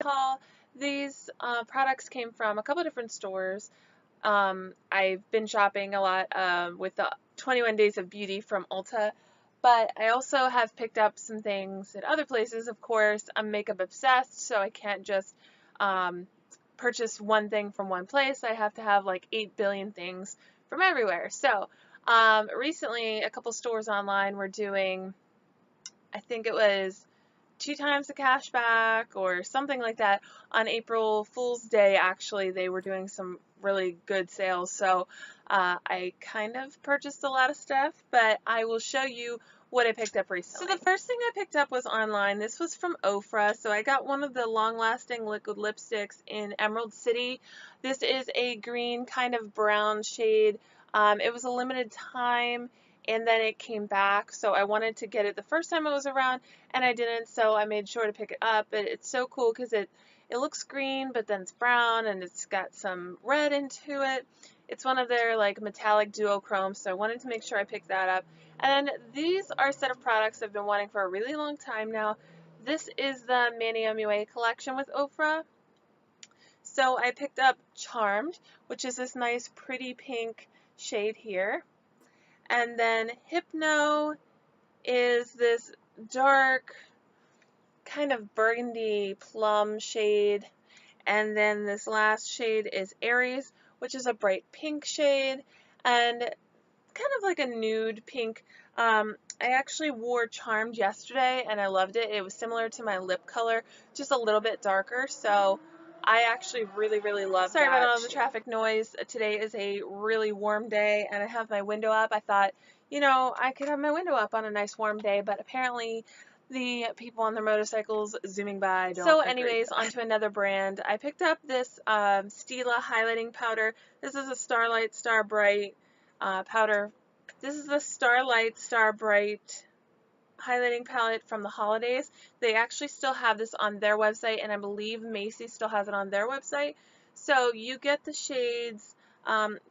haul. These products came from a couple different stores. I've been shopping a lot with the 21 Days of Beauty from Ulta, but I also have picked up some things at other places. Of course, I'm makeup obsessed, so I can't just um, purchase one thing from one place. I have to have like 8 billion things from everywhere. So recently, a couple stores online were doing, I think it was 2 times the cash back or something like that. On April Fool's Day, actually, they were doing some really good sales. So I kind of purchased a lot of stuff, but I will show you what I picked up recently. So the first thing I picked up was online. This was from Ofra. So I got one of the long-lasting liquid lipsticks in Emerald City. This is a green kind of brown shade. It was a limited time and then it came back, so I wanted to get it the first time it was around and I didn't, so I made sure to pick it up. But it's so cool because it looks green, but then it's brown and it's got some red into it. It's one of their like metallic duochrome, so I wanted to make sure I picked that up. And these are a set of products I've been wanting for a really long time now. This is the Manny MUA collection with Ofra. So I picked up Charmed, which is this nice pretty pink shade here. And then Hypno is this dark kind of burgundy plum shade. And then this last shade is Aries, which is a bright pink shade and kind of like a nude pink. I actually wore Charmed yesterday and I loved it. It was similar to my lip color, just a little bit darker. So I actually really love that. Sorry about all the traffic noise. Today is a really warm day and I have my window up. I thought, you know, I could have my window up on a nice warm day, but apparently the people on their motorcycles zooming by don't. So anyways, on to another brand. I picked up this Stila highlighting powder. This is a Starlight Star Bright powder. This is the Starlight Star Bright highlighting palette from the holidays. They actually still have this on their website, and I believe Macy's still has it on their website. So you get the shades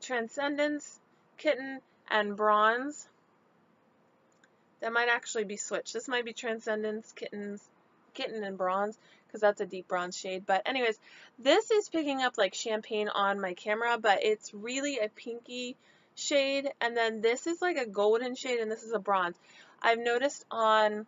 Transcendence, Kitten, and Bronze. That might actually be switched. This might be Transcendence, Kitten, and Bronze, because that's a deep bronze shade. But anyways, this is picking up like champagne on my camera, but it's really a pinky shade. And then this is like a golden shade, and this is a bronze. I've noticed on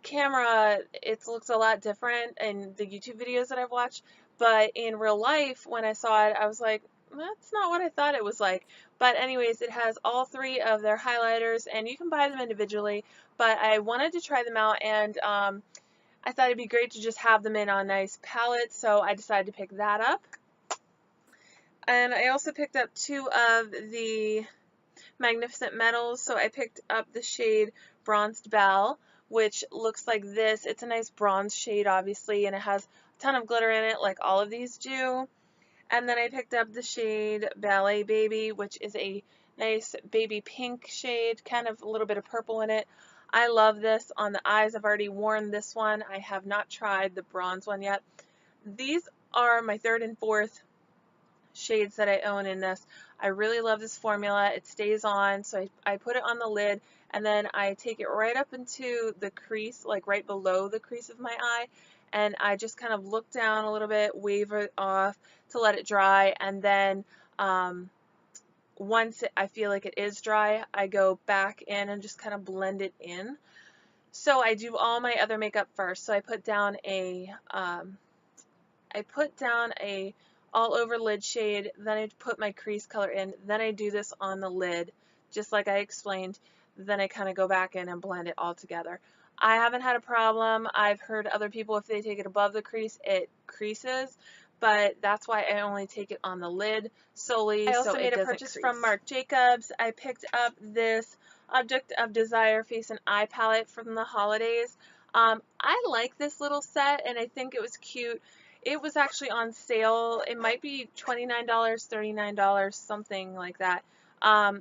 camera it looks a lot different in the YouTube videos that I've watched, but in real life, when I saw it, I was like, that's not what I thought it was like. But anyways, it has all three of their highlighters, and you can buy them individually, but I wanted to try them out, and I thought it'd be great to just have them in on a nice palette, so I decided to pick that up. And I also picked up two of the Magnificent Metals, so I picked up the shade Bronzed Belle, which looks like this. It's a nice bronze shade, obviously, and it has a ton of glitter in it, like all of these do. And then I picked up the shade Ballet Baby, which is a nice baby pink shade, kind of a little bit of purple in it. I love this on the eyes. I've already worn this one. I have not tried the bronze one yet. These are my third and fourth shades that I own in this. I really love this formula. It stays on, so I put it on the lid, and then I take it right up into the crease, like right below the crease of my eye, and I just kind of look down a little bit, wave it off to let it dry, and then once I feel like it is dry, I go back in and just kind of blend it in. So I do all my other makeup first. So I put down a all over lid shade, then I put my crease color in, then I do this on the lid, just like I explained, then I kind of go back in and blend it all together. I haven't had a problem. I've heard other people, if they take it above the crease, it creases, but that's why I only take it on the lid solely. I also made a purchase from Marc Jacobs. I picked up this Object of Desire Face and Eye palette from the holidays. I like this little set, and I think it was cute. It was actually on sale. It might be $29, $39, something like that.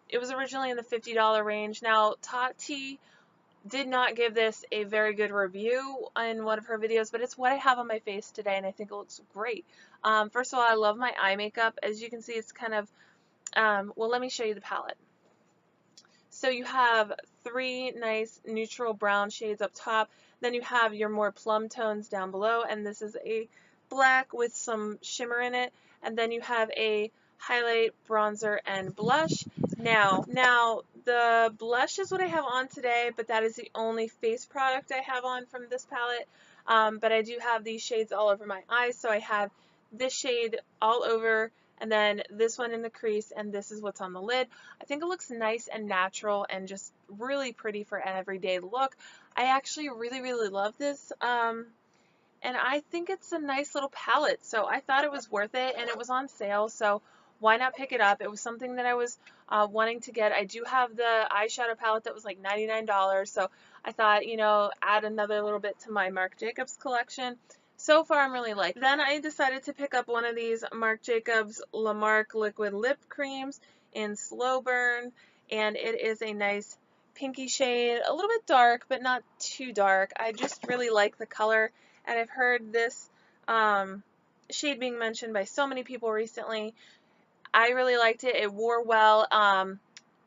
It was originally in the $50 range. Now, Tati did not give this a very good review in one of her videos, but it's what I have on my face today, and I think it looks great. First of all, I love my eye makeup. As you can see, it's kind of, well, let me show you the palette. So you have three nice neutral brown shades up top, then you have your more plum tones down below, and this is a black with some shimmer in it, and then you have a highlight, bronzer, and blush. Now the blush is what I have on today, but that is the only face product I have on from this palette. But I do have these shades all over my eyes, so I have this shade all over, and then this one in the crease, and this is what's on the lid. I think it looks nice and natural and just really pretty for an everyday look. I actually really love this, and I think it's a nice little palette, so I thought it was worth it, and it was on sale, so why not pick it up? It was something that I was wanting to get. I do have the eyeshadow palette that was like $99, so I thought, you know, add another little bit to my Marc Jacobs collection. So far, I'm really liking it. Then I decided to pick up one of these Marc Jacobs La Marque liquid lip creams in Slow Burn, and it is a nice pinky shade, a little bit dark, but not too dark. I just really like the color, and I've heard this shade being mentioned by so many people recently. I really liked it. It wore well.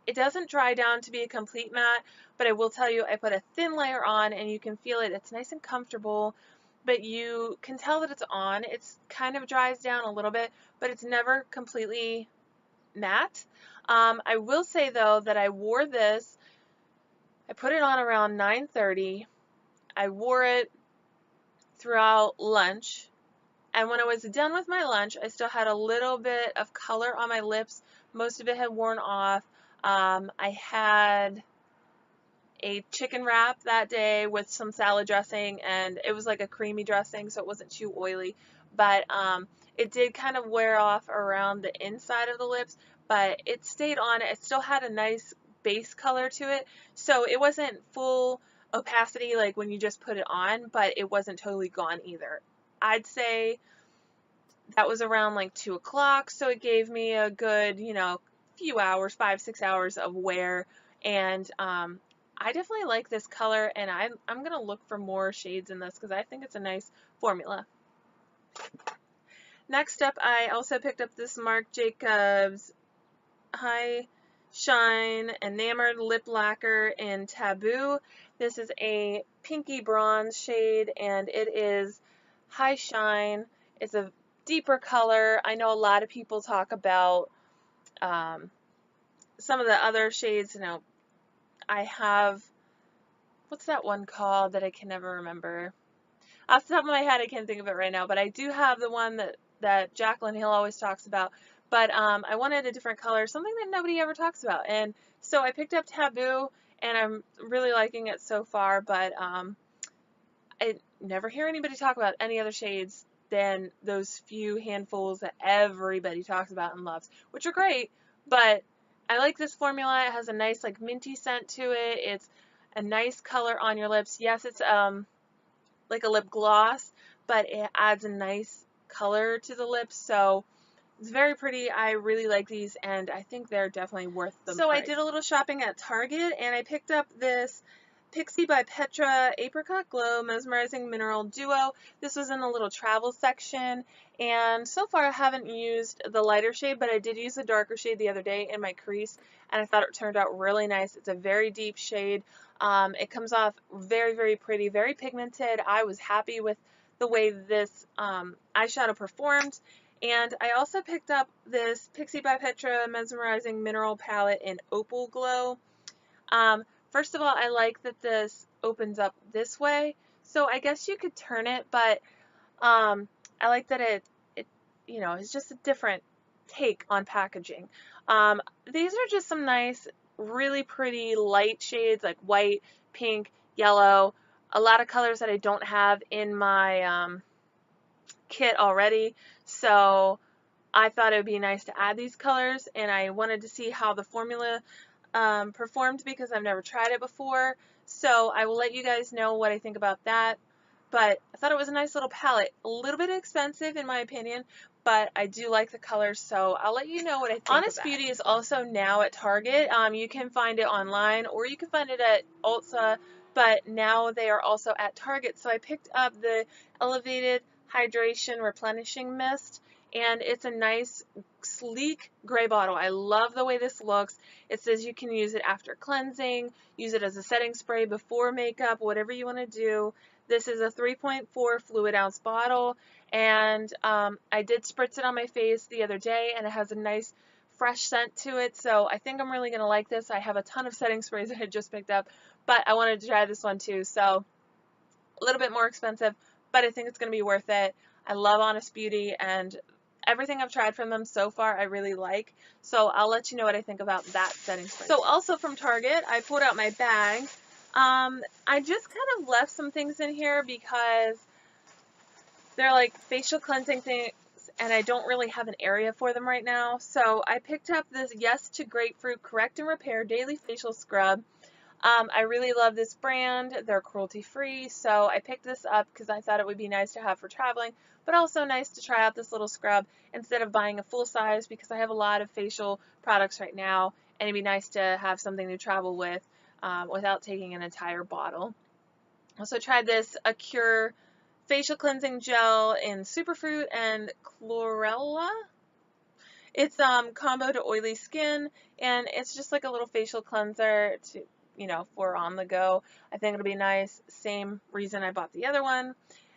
It doesn't dry down to be a complete matte, but I will tell you, I put a thin layer on, and you can feel it. It's nice and comfortable, but you can tell that it's on. It's kind of dries down a little bit, but it's never completely matte. I will say, though, that I wore this. I put it on around 9:30. I wore it throughout lunch, and when I was done with my lunch, I still had a little bit of color on my lips. Most of it had worn off. I had a chicken wrap that day with some salad dressing, and it was like a creamy dressing, so it wasn't too oily, but it did kind of wear off around the inside of the lips, but it stayed on. It still had a nice base color to it, so it wasn't full opacity like when you just put it on, but it wasn't totally gone either. I'd say that was around like 2 o'clock, so it gave me a good, you know, few hours, 5-6 hours of wear, and I definitely like this color, and I'm gonna look for more shades in this because I think it's a nice formula. Next up, I also picked up this Marc Jacobs High Shine Enamored Lip Lacquer in Taboo. This is a pinky bronze shade, and it is High Shine. It's a deeper color. I know a lot of people talk about some of the other shades. You know, I have, what's that one called that I can never remember? Off the top of my head, I can't think of it right now, but I do have the one that Jaclyn Hill always talks about. But I wanted a different color, something that nobody ever talks about. And so I picked up Taboo, and I'm really liking it so far, but I never hear anybody talk about any other shades than those few handfuls that everybody talks about and loves, which are great, but I like this formula. It has a nice like minty scent to it. It's a nice color on your lips. Yes, it's like a lip gloss, but it adds a nice color to the lips, so it's very pretty. I really like these, and I think they're definitely worth the price. I did a little shopping at Target, and I picked up this Pixi by Petra Apricot Glow Mesmerizing Mineral Duo. This was in the little travel section, and so far I haven't used the lighter shade, but I did use the darker shade the other day in my crease, and I thought it turned out really nice. It's a very deep shade. It comes off very pretty, very pigmented. I was happy with the way this eyeshadow performed. And I also picked up this Pixi by Petra Mesmerizing Mineral Palette in Opal Glow. First of all, I like that this opens up this way, so I guess you could turn it, but I like that it you know, is just a different take on packaging. These are just some nice, really pretty light shades like white, pink, yellow, a lot of colors that I don't have in my kit already, so I thought it would be nice to add these colors, and I wanted to see how the formula performed because I've never tried it before, so I will let you guys know what I think about that. But I thought it was a nice little palette, a little bit expensive in my opinion, but I do like the colors, so I'll let you know what I think. Honest Beauty is also now at Target. You can find it online, or you can find it at Ulta, but now they are also at Target. So I picked up the Elevated Hydration Replenishing Mist, and it's a nice, sleek gray bottle. I love the way this looks. It says you can use it after cleansing, use it as a setting spray before makeup, whatever you want to do. This is a 3.4 fluid ounce bottle, and I did spritz it on my face the other day, and it has a nice fresh scent to it, so I think I'm really going to like this. I have a ton of setting sprays that I just picked up, but I wanted to try this one too, so a little bit more expensive, but I think it's going to be worth it. I love Honest Beauty, and everything I've tried from them so far I really like, so I'll let you know what I think about that setting spray. So also from Target, I pulled out my bag. I just kind of left some things in here because they're like facial cleansing things, and I don't really have an area for them right now. So I picked up this Yes to Grapefruit Correct and Repair Daily Facial Scrub. I really love this brand. They're cruelty free, so I picked this up because I thought it would be nice to have for traveling, but also nice to try out this little scrub instead of buying a full size, because I have a lot of facial products right now, and it'd be nice to have something to travel with without taking an entire bottle. Also tried this Acure facial cleansing gel in superfruit and chlorella. It's combo to oily skin, and it's just like a little facial cleanser to, you know, for on the go. I think it'll be nice. Same reason I bought the other one.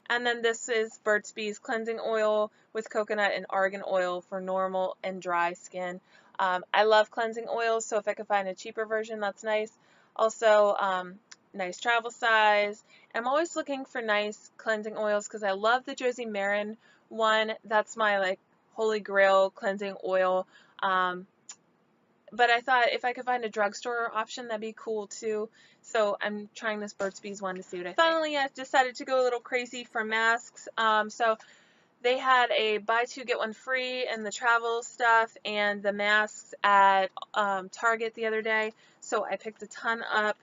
And then this is Burt's Bees cleansing oil with coconut and argan oil for normal and dry skin. I love cleansing oils, so if I could find a cheaper version, that's nice. Also, nice travel size. I'm always looking for nice cleansing oils because I love the Josie Maran one. That's my like holy grail cleansing oil. But I thought if I could find a drugstore option, that'd be cool too. So I'm trying this Burt's Bees one to see what I think. Finally, I decided to go a little crazy for masks. So they had a buy two get one free and the travel stuff and the masks at Target the other day. So I picked a ton up.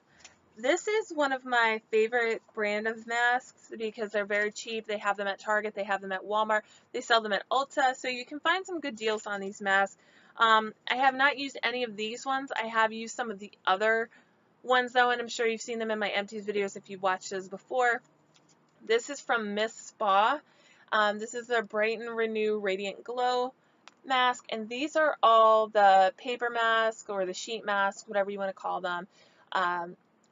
This is one of my favorite brand of masks because they're very cheap. They have them at Target, they have them at Walmart, they sell them at Ulta, so you can find some good deals on these masks. I have not used any of these ones. I have used some of the other ones though, and I'm sure you've seen them in my empties videos if you've watched those before. This is from Miss Spa. This is their Brighten Renew Radiant Glow mask, and these are all the paper mask or the sheet mask, whatever you want to call them.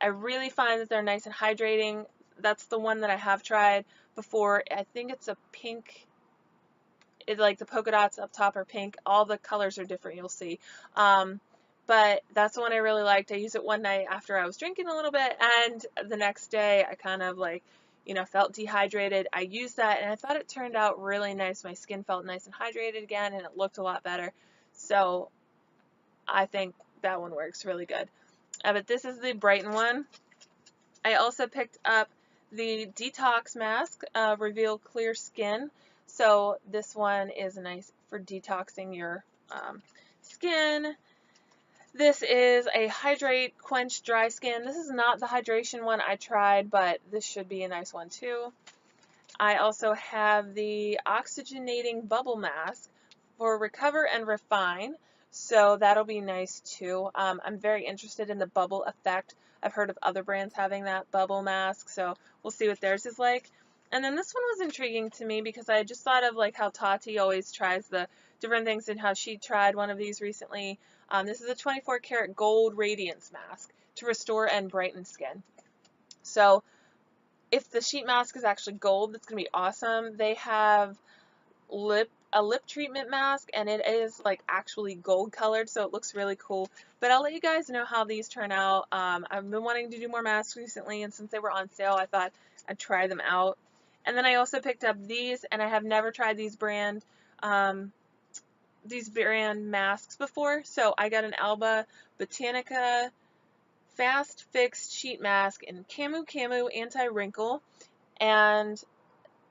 I really find that they're nice and hydrating. That's the one that I have tried before. I think it's a pink. It's like the polka dots up top are pink. All the colors are different, you'll see. But that's the one I really liked. I used it one night after I was drinking a little bit, and the next day I kind of like, you know, felt dehydrated. I used that, and I thought it turned out really nice. My skin felt nice and hydrated again, and it looked a lot better. So I think that one works really good. But this is the Brighten one. I also picked up the Detox Mask, Reveal Clear Skin. So this one is nice for detoxing your skin. This is a Hydrate Quench Dry Skin. This is not the hydration one I tried, but this should be a nice one too. I also have the Oxygenating Bubble Mask for Recover and Refine. So that'll be nice too. I'm very interested in the bubble effect. I've heard of other brands having that bubble mask, so we'll see what theirs is like. And then this one was intriguing to me because I just thought of like how Tati always tries the different things and how she tried one of these recently. This is a 24 karat gold radiance mask to restore and brighten skin. So if the sheet mask is actually gold, that's going to be awesome. They have a lip treatment mask, and it is like actually gold colored, so it looks really cool. But I'll let you guys know how these turn out. I've been wanting to do more masks recently, and since they were on sale, I thought I'd try them out. And then I also picked up these, and I have never tried these brand masks before. So I got an Alba Botanica Fast Fix Sheet Mask in Camu Camu Anti-Wrinkle, and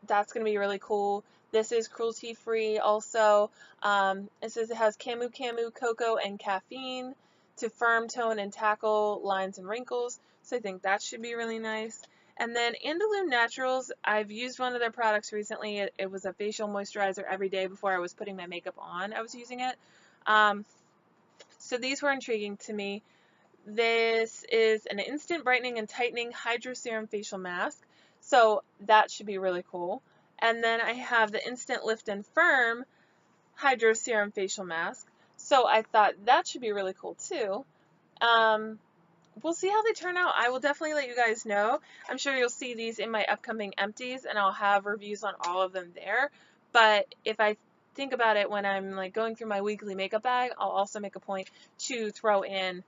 that's going to be really cool. This is cruelty free also. It says it has Camu Camu cocoa and caffeine to firm, tone, and tackle lines and wrinkles. So I think that should be really nice. And then Andaloon Naturals, I've used one of their products recently. It was a facial moisturizer every day before I was putting my makeup on. I was using it. So these were intriguing to me. This is an instant brightening and tightening hydro serum facial mask. So that should be really cool. And then I have the Instant Lift and Firm Hydro Serum Facial Mask. So I thought that should be really cool too. we'll see how they turn out. I will definitely let you guys know. I'm sure you'll see these in my upcoming empties, and I'll have reviews on all of them there. But if I think about it when I'm like going through my weekly makeup bag, I'll also make a point to throw in,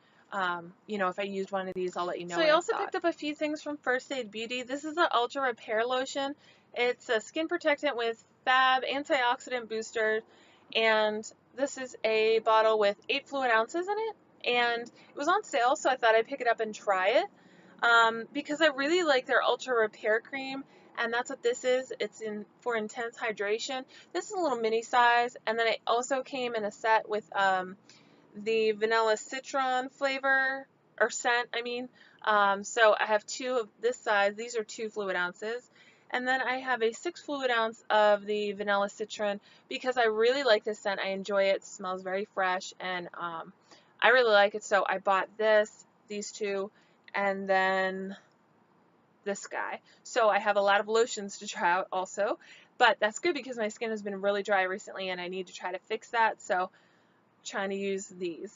you know, if I used one of these, I'll let you know. So I also picked up a few things from First Aid Beauty. This is the Ultra Repair Lotion. It's a skin protectant with Fab antioxidant booster, and this is a bottle with 8 fluid ounces in it, and it was on sale, so I thought I'd pick it up and try it, because I really like their Ultra Repair Cream, and that's what this is. It's in for intense hydration. This is a little mini size, and then it also came in a set with the vanilla citron flavor, or scent, I mean. So I have 2 of this size. These are 2 fluid ounces. And then I have a 6 fluid ounce of the vanilla citron because I really like this scent. I enjoy it. It smells very fresh, and I really like it. So I bought these 2, and then this guy. So I have a lot of lotions to try out also, but that's good because my skin has been really dry recently and I need to try to fix that. So trying to use these.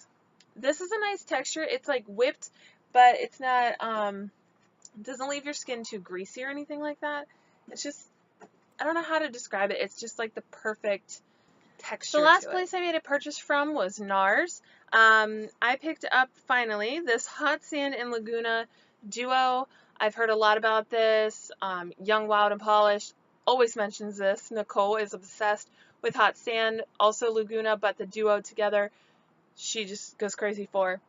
This is a nice texture. It's like whipped, but it's not, it doesn't leave your skin too greasy or anything like that. It's just, I don't know how to describe it. It's just like the perfect texture. The last place I made a purchase from was NARS. I picked up finally this Hot Sand and Laguna duo. I've heard a lot about this. Young, Wild, and Polished always mentions this. Nicole is obsessed with Hot Sand, also Laguna, but the duo together, she just goes crazy for.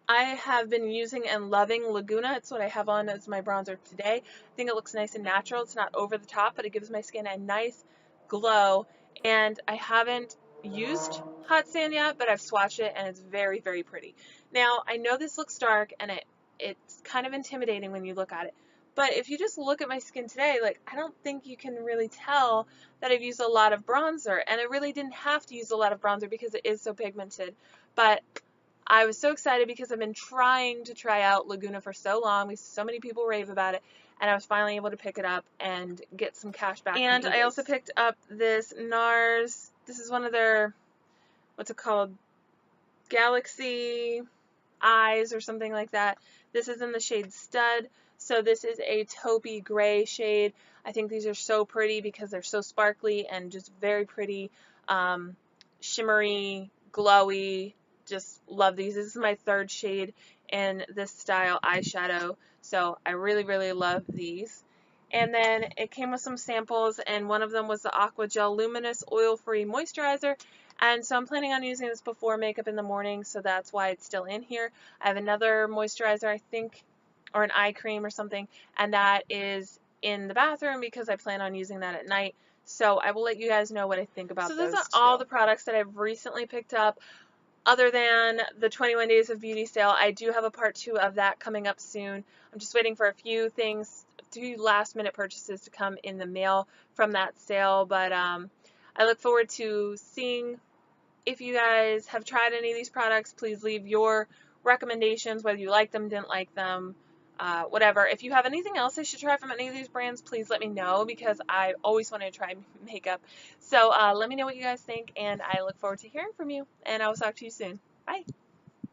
I have been using and loving Laguna. It's what I have on as my bronzer today. I think it looks nice and natural. It's not over the top, but it gives my skin a nice glow. And I haven't used Hot Sand yet, but I've swatched it and it's very, very pretty. Now, I know this looks dark and it's kind of intimidating when you look at it. But if you just look at my skin today, like, I don't think you can really tell that I've used a lot of bronzer. And I really didn't have to use a lot of bronzer because it is so pigmented. But I was so excited because I've been trying to try out Laguna for so long. So many people rave about it, and I was finally able to pick it up and get some cash back. And I also picked up this NARS. This is one of their, what's it called? Galaxy Eyes or something like that. This is in the shade Stud. So this is a taupey gray shade. I think these are so pretty because they're so sparkly and just very pretty, shimmery, glowy. Just love these. This is my 3rd shade in this style eyeshadow, so I really, really love these. And then it came with some samples, and one of them was the Aqua Gel Luminous Oil-Free Moisturizer, and so I'm planning on using this before makeup in the morning, so that's why it's still in here. I have another moisturizer, I think, or an eye cream or something, and that is in the bathroom because I plan on using that at night. So I will let you guys know what I think about those. So those are all the products that I've recently picked up. Other than the 21 Days of Beauty sale, I do have a part 2 of that coming up soon. I'm just waiting for a few things, 2 last minute purchases to come in the mail from that sale, but I look forward to seeing if you guys have tried any of these products. Please leave your recommendations, whether you like them, didn't like them, whatever. If you have anything else I should try from any of these brands, please let me know because I always want to try makeup. So let me know what you guys think, and I look forward to hearing from you, and I will talk to you soon. Bye.